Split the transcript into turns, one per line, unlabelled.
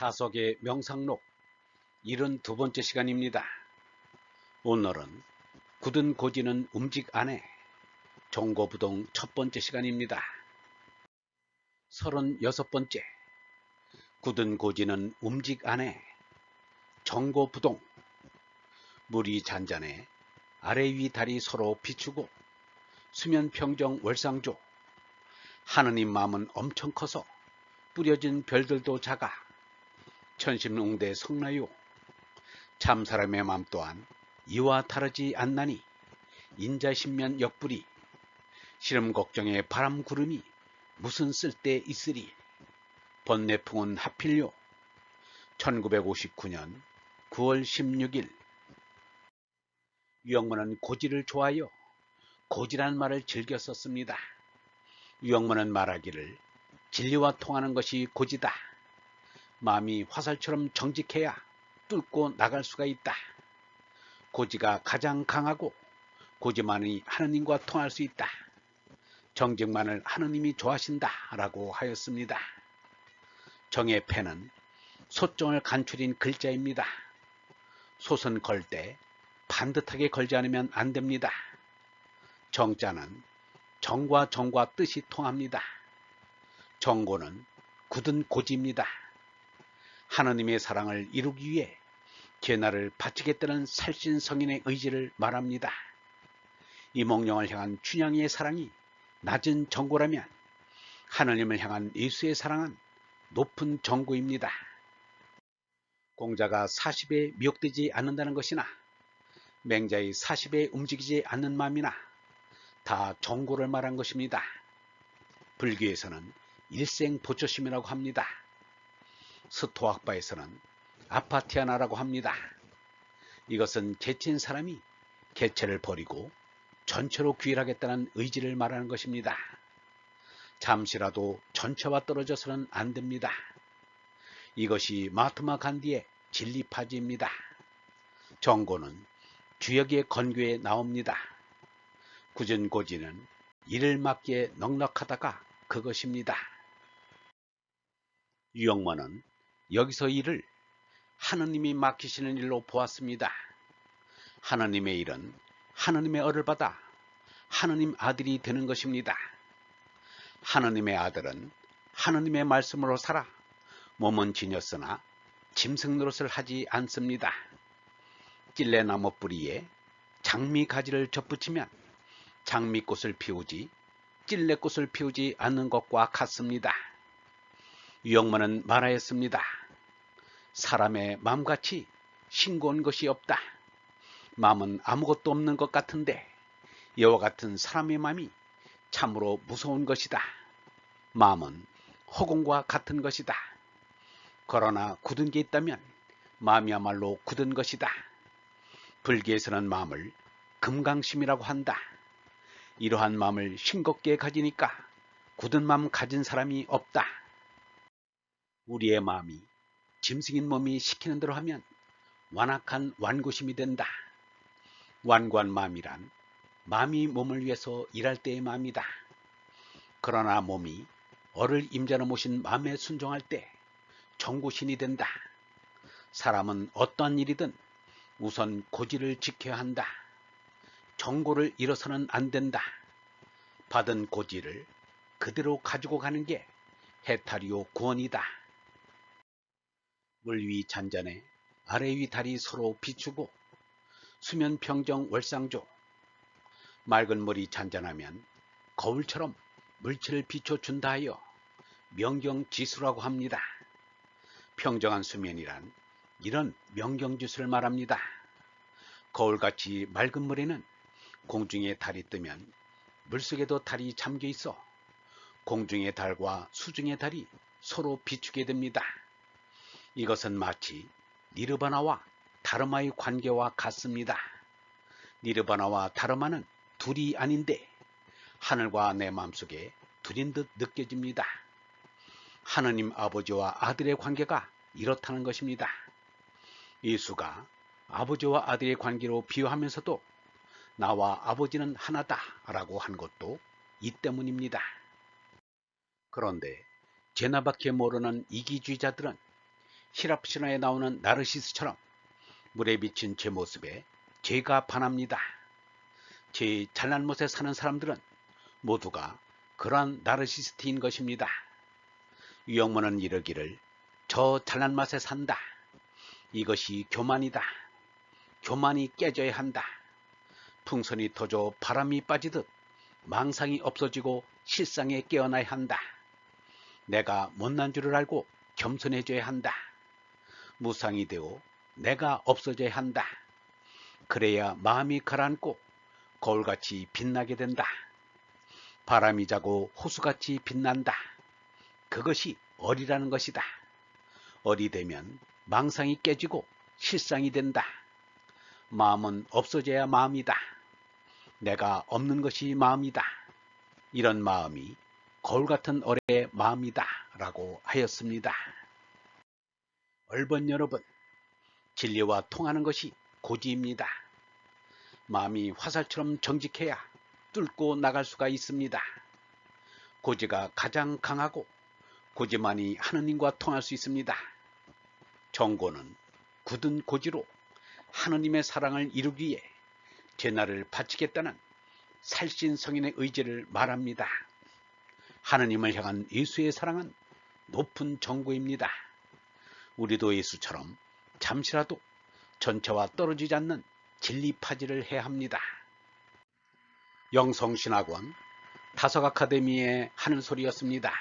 다속의 명상록 72번째 시간입니다. 오늘은 굳은 고지는 움직 안에 정고부동 첫 번째 시간입니다. 36번째 굳은 고지는 움직 안에 정고부동. 물이 잔잔해 아래 위 달이 서로 비추고 수면 평정 월상조. 하느님 마음은 엄청 커서 뿌려진 별들도 작아 천심웅대 성나요. 참 사람의 맘 또한 이와 다르지 않나니 인자신면 역불이. 시름 걱정에 바람 구름이 무슨 쓸데 있으리. 번뇌풍은 하필요. 1959년 9월 16일. 유영문은 고지를 좋아하여 고지란 말을 즐겨 썼습니다. 유영문은 말하기를 진리와 통하는 것이 고지다. 마음이 화살처럼 정직해야 뚫고 나갈 수가 있다. 고지가 가장 강하고 고지만이 하느님과 통할 수 있다. 정직만을 하느님이 좋아하신다 라고 하였습니다. 정의 패는 소정을 간추린 글자입니다. 솥은 걸 때 반듯하게 걸지 않으면 안 됩니다. 정자는 정과 정과 뜻이 통합니다. 정고는 굳은 고지입니다. 하느님의 사랑을 이루기 위해 제나를 바치겠다는 살신성인의 의지를 말합니다. 이몽룡을 향한 춘향이의 사랑이 낮은 정고라면 하느님을 향한 예수의 사랑은 높은 정고입니다. 공자가 40에 미혹되지 않는다는 것이나 맹자의 40에 움직이지 않는 마음이나 다 정고를 말한 것입니다. 불교에서는 일생보초심이라고 합니다. 스토학파에서는 아파티아나라고 합니다. 이것은 개체인 사람이 개체를 버리고 전체로 귀일하겠다는 의지를 말하는 것입니다. 잠시라도 전체와 떨어져서는 안 됩니다. 이것이 마하트마 간디의 진리파지입니다. 정고는 주역의 건교에 나옵니다. 굳은 고지는 일을 맡기에 넉넉하다가 그것입니다. 유영문은 여기서 일을 하느님이 맡기시는 일로 보았습니다. 하느님의 일은 하느님의 얼을 받아 하느님 아들이 되는 것입니다. 하느님의 아들은 하느님의 말씀으로 살아 몸은 지녔으나 짐승 노릇을 하지 않습니다. 찔레나무 뿌리에 장미 가지를 접붙이면 장미꽃을 피우지 찔레꽃을 피우지 않는 것과 같습니다. 유영문은 말하였습니다. 사람의 마음같이 싱거운 것이 없다. 마음은 아무것도 없는 것 같은데 이와 같은 사람의 마음이 참으로 무서운 것이다. 마음은 허공과 같은 것이다. 그러나 굳은 게 있다면 마음이야말로 굳은 것이다. 불교에서는 마음을 금강심이라고 한다. 이러한 마음을 싱겁게 가지니까 굳은 마음 가진 사람이 없다. 우리의 마음이 짐승인 몸이 시키는 대로 하면 완악한 완고심이 된다. 완고한 마음이란 마음이 몸을 위해서 일할 때의 마음이다. 그러나 몸이 어를 임자로 모신 마음에 순종할 때 정고신이 된다. 사람은 어떠한 일이든 우선 고지를 지켜야 한다. 정고를 잃어서는 안 된다. 받은 고지를 그대로 가지고 가는 게 해탈이요 구원이다. 물 위 잔잔해 아래 위 달이 서로 비추고 수면 평정 월상조. 맑은 물이 잔잔하면 거울처럼 물체를 비춰준다 하여 명경지수라고 합니다. 평정한 수면이란 이런 명경지수를 말합니다. 거울같이 맑은 물에는 공중에 달이 뜨면 물속에도 달이 잠겨 있어 공중의 달과 수중의 달이 서로 비추게 됩니다. 이것은 마치 니르바나와 다르마의 관계와 같습니다. 니르바나와 다르마는 둘이 아닌데 하늘과 내 마음속에 둘인 듯 느껴집니다. 하느님 아버지와 아들의 관계가 이렇다는 것입니다. 예수가 아버지와 아들의 관계로 비유하면서도 나와 아버지는 하나다 라고 한 것도 이 때문입니다. 그런데 제나밖에 모르는 이기주의자들은 히랍 신화에 나오는 나르시스처럼 물에 비친 제 모습에 제가 반합니다. 제 잘난 못에 사는 사람들은 모두가 그러한 나르시스트인 것입니다. 유영문은 이르기를 저 잘난 맛에 산다. 이것이 교만이다. 교만이 깨져야 한다. 풍선이 터져 바람이 빠지듯 망상이 없어지고 실상에 깨어나야 한다. 내가 못난 줄을 알고 겸손해져야 한다. 무상이 되어 내가 없어져야 한다. 그래야 마음이 가라앉고 거울같이 빛나게 된다. 바람이 자고 호수같이 빛난다. 그것이 어리라는 것이다. 어리 되면 망상이 깨지고 실상이 된다. 마음은 없어져야 마음이다. 내가 없는 것이 마음이다. 이런 마음이 거울 같은 어리의 마음이다 라고 하였습니다. 얼번 여러분, 진리와 통하는 것이 고지입니다. 마음이 화살처럼 정직해야 뚫고 나갈 수가 있습니다. 고지가 가장 강하고 고지만이 하느님과 통할 수 있습니다. 정고는 굳은 고지로 하느님의 사랑을 이루기 위해 제 날을 바치겠다는 살신성인의 의지를 말합니다. 하느님을 향한 예수의 사랑은 높은 정고입니다. 우리도 예수처럼 잠시라도 전체와 떨어지지 않는 진리파지를 해야 합니다. 영성신학원 다석아카데미의 하늘소리였습니다.